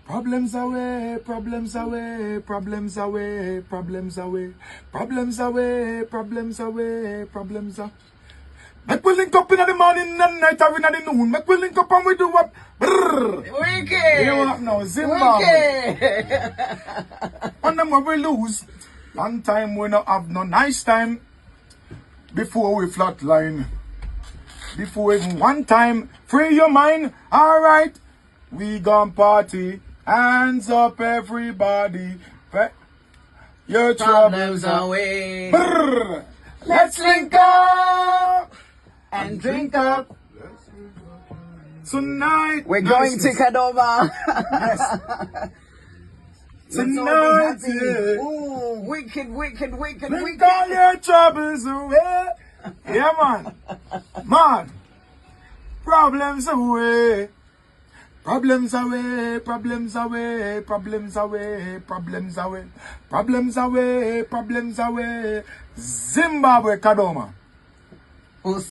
Problems away, problems away, problems away, problems away, problems away, problems away, problems away. Make we link up in the morning and night or in the noon. Make we link up and we do what? Brrr. Wicked. You what now? Zimbabwe. Wicked. And then when we lose, one time we not have no nice time before we flatline. Before even one time, free your mind. All right, we gon' party. Hands up, everybody. Your Problems troubles are away. Brrr. Let's link up and drink up. Tonight We're going to Kadoma. Tonight, yeah. Ooh, wicked, wicked, wicked, Bring wicked. all your troubles away. Yeah, man. Man. Problems away. Problems away, problems away, problems away, problems away, problems away, problems away. Zimbabwe, Kadoma.